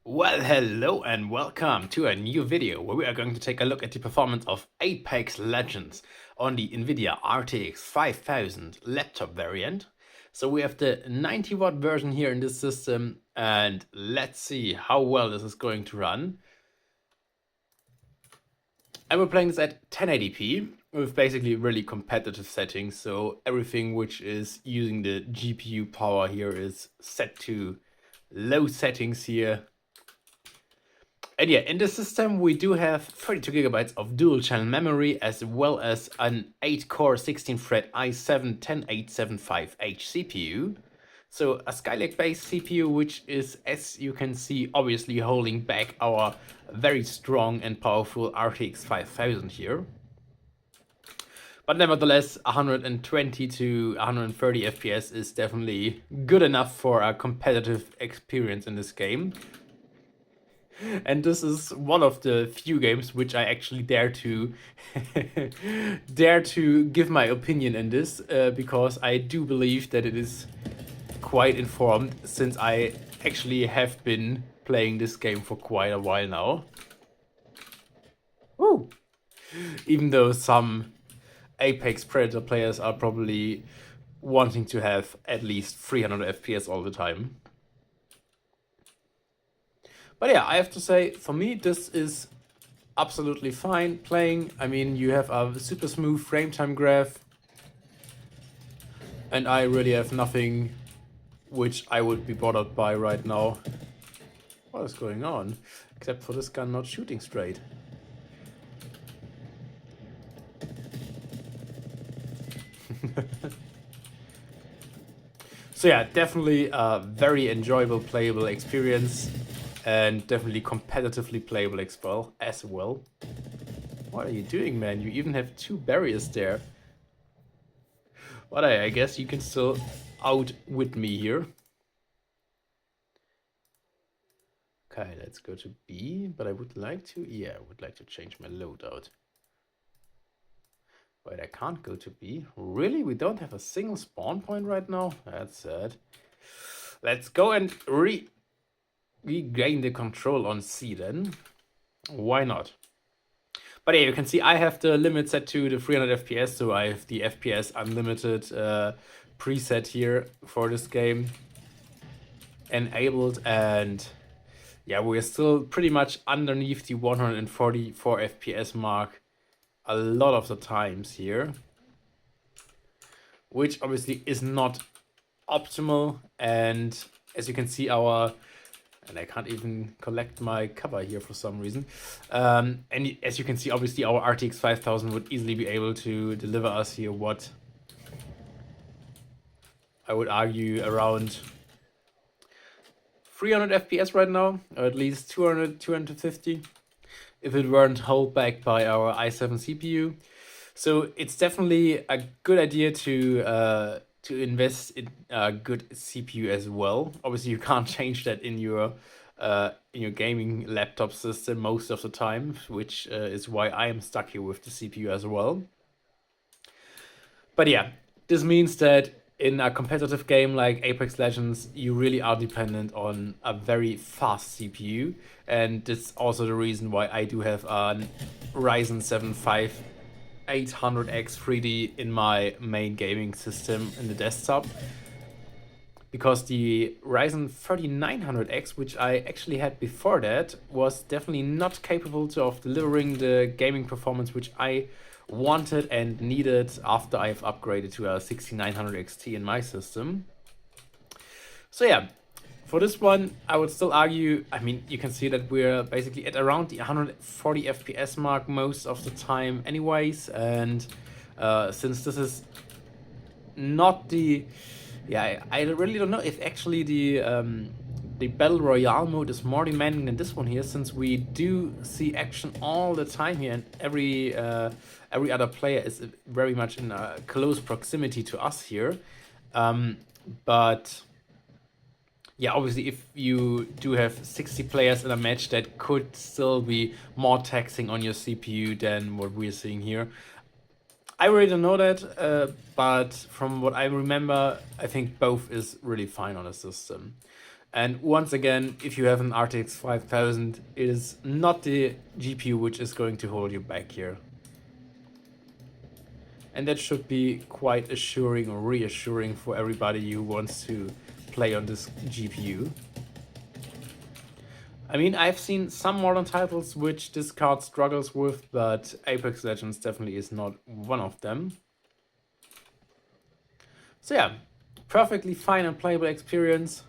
Well, hello and welcome to a new video where we are going to take a look at the performance of Apex Legends on the Nvidia RTX 5000 laptop variant. So we have the 90 watt version here in this system, and let's see how well this is going to run. And we're playing this at 1080p with basically really competitive settings. So everything which is using the GPU power here is set to low settings here. And yeah, in the system we do have 32 gigabytes of dual channel memory, as well as an 8-core 16-thread i7-10875H CPU. So a Skylake based CPU, which is, as you can see, obviously holding back our very strong and powerful RTX 5000 here. But nevertheless, 120 to 130 FPS is definitely good enough for a competitive experience in this game. And this is one of the few games which I actually dare to dare to give my opinion in this, because I do believe that it is quite informed, since I actually have been playing this game for quite a while now. Woo! Even though some Apex Predator players are probably wanting to have at least 300 FPS all the time. But yeah, I have to say, for me, this is absolutely fine playing. I mean, you have a super smooth frame time graph, and I really have nothing which I would be bothered by right now. What is going on? Except for this gun not shooting straight. So yeah, definitely a very enjoyable playable experience, and definitely competitively playable as well. What are you doing, man? You even have two barriers there. But I guess you can still outwit me here. Okay, let's go to B, but I would like to change my loadout. Wait, I can't go to B. Really? We don't have a single spawn point right now? That's sad. Let's go and regain the control on C then. Why not? But yeah, you can see I have the limit set to the 300 FPS, so I have the FPS unlimited preset here for this game enabled, and yeah, we're still pretty much underneath the 144 FPS mark a lot of the times here, which obviously is not optimal. And as you can see, and I can't even collect my cover here for some reason. And as you can see, obviously our RTX 5000 would easily be able to deliver us here what I would argue around 300 FPS right now, or at least 200, 250, if it weren't held back by our i7 CPU. So it's definitely a good idea to invest in a good CPU as well. Obviously, you can't change that in your gaming laptop system most of the time, which is why I am stuck here with the CPU as well. But yeah, this means that in a competitive game like Apex Legends, you really are dependent on a very fast CPU, and that's also the reason why I do have a Ryzen 7 5800X 3D in my main gaming system in the desktop. Because the Ryzen 3900X, which I actually had before that, was definitely not capable of delivering the gaming performance which I wanted and needed after I've upgraded to a 6900 XT in my system. So yeah, for this one, I would still argue, I mean, you can see that we're basically at around the 140 FPS mark most of the time anyways, and since this is not the... Yeah, I really don't know if actually the Battle Royale mode is more demanding than this one here, since we do see action all the time here, and every other player is very much in a close proximity to us here. But yeah, obviously if you do have 60 players in a match, that could still be more taxing on your CPU than what we're seeing here. I really don't know that, but from what I remember, I think both is really fine on the system. And once again, if you have an RTX 5000, it is not the GPU which is going to hold you back here. And that should be quite assuring or reassuring for everybody who wants to play on this GPU. I mean, I've seen some modern titles which this card struggles with, but Apex Legends definitely is not one of them. So yeah, perfectly fine and playable experience.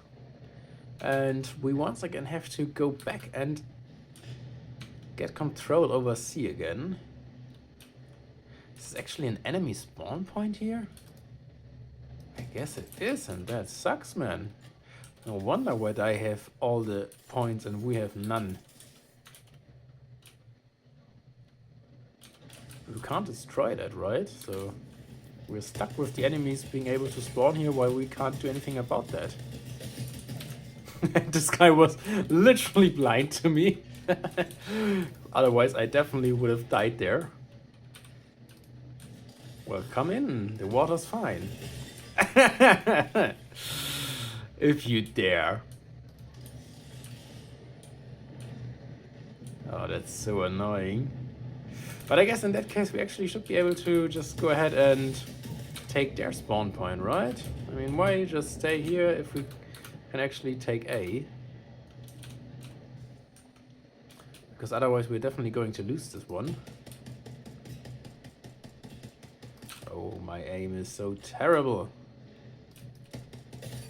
And we once again have to go back and get control over C again. Is this actually an enemy spawn point here? I guess it is, and that sucks, man. No wonder why I have all the points and we have none. We can't destroy that, right? So we're stuck with the enemies being able to spawn here while we can't do anything about that. This guy was literally blind to me. Otherwise, I definitely would have died there. Well, come in. The water's fine. If you dare. Oh, that's so annoying. But I guess in that case, we actually should be able to just go ahead and take their spawn point, right? I mean, why just stay here if we can actually take A? Because otherwise we're definitely going to lose this one. Oh, my aim is so terrible.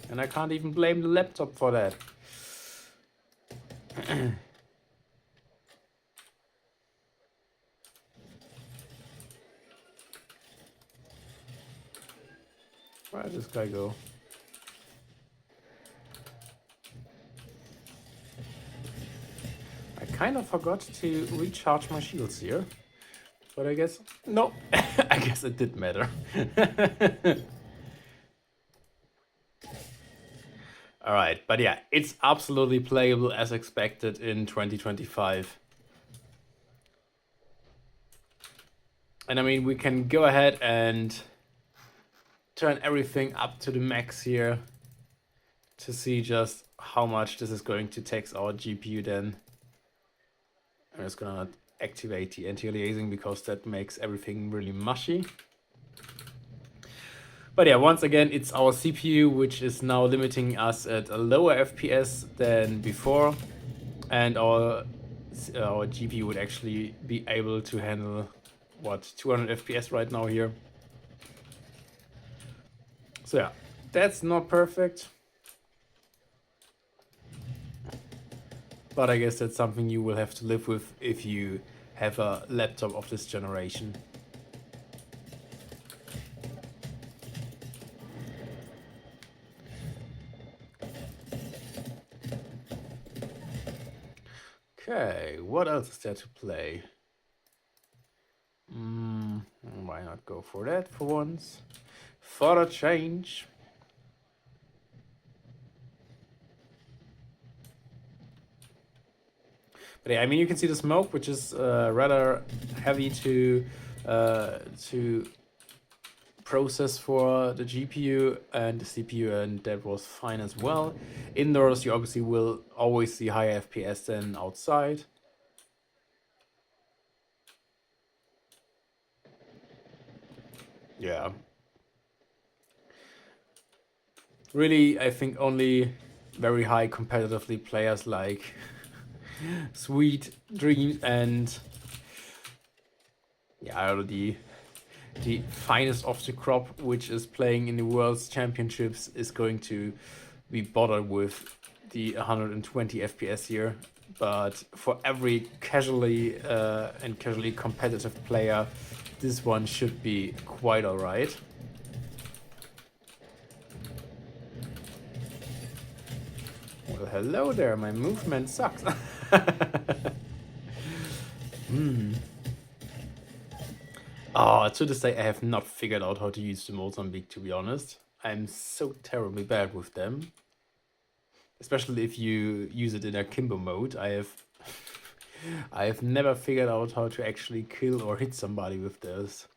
And I can't even blame the laptop for that. Where did this guy go? I kind of forgot to recharge my shields here. But I guess... No! I guess it did matter. Alright, but yeah, it's absolutely playable as expected in 2025. And I mean, we can go ahead and turn everything up to the max here to see just how much this is going to tax our GPU then. I'm just gonna activate the anti-aliasing because that makes everything really mushy. But yeah, once again, it's our CPU which is now limiting us at a lower FPS than before, and our GPU would actually be able to handle, what, 200 FPS right now here. So yeah, that's not perfect. But I guess that's something you will have to live with if you have a laptop of this generation. Okay, what else is there to play? Why not go for that for once? For a change. But yeah, I mean, you can see the smoke, which is rather heavy to process for the GPU and the CPU, and that was fine as well. Indoors, you obviously will always see higher FPS than outside. Yeah. Really, I think only very high competitively players like Sweet Dreams and yeah, the finest of the crop, which is playing in the World's Championships, is going to be bothered with the 120 FPS here. But for every casually competitive player, this one should be quite alright. Well, hello there, my movement sucks. Oh, to this day I have not figured out how to use the Mozambique, to be honest. I'm so terribly bad with them. Especially if you use it in a Kimbo mode. I have never figured out how to actually kill or hit somebody with this.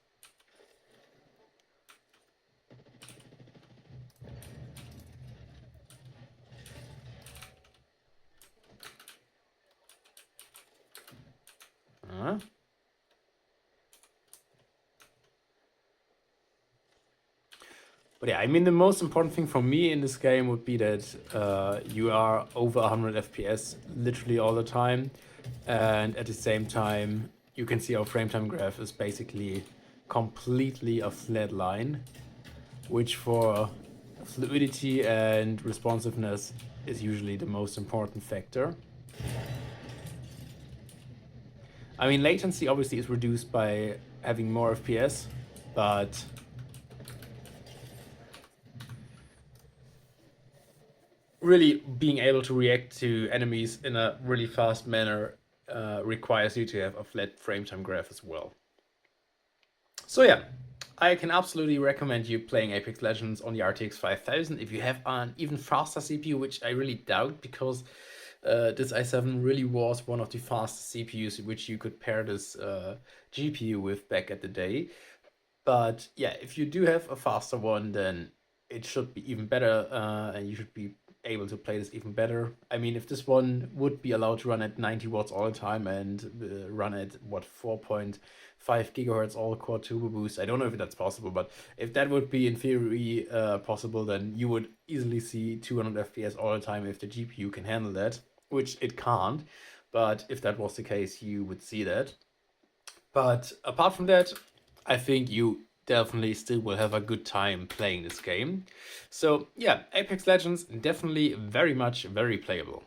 But yeah, I mean, the most important thing for me in this game would be that you are over 100 FPS literally all the time. And at the same time, you can see our frame time graph is basically completely a flat line, which for fluidity and responsiveness is usually the most important factor. I mean, latency obviously is reduced by having more FPS, but really being able to react to enemies in a really fast manner requires you to have a flat frame time graph as well. So yeah, I can absolutely recommend you playing Apex Legends on the RTX 5000 if you have an even faster CPU, which I really doubt, because this i7 really was one of the fastest CPUs which you could pair this GPU with back at the day. But yeah, if you do have a faster one, then it should be even better, and you should be able to play this even better. I mean, if this one would be allowed to run at 90 watts all the time and run at what 4.5 gigahertz all core turbo boost, I don't know if that's possible, but if that would be in theory possible, then you would easily see 200 FPS all the time if the GPU can handle that, which it can't. But if that was the case, you would see that. But apart from that, I think you definitely still will have a good time playing this game. So yeah, Apex Legends definitely very playable.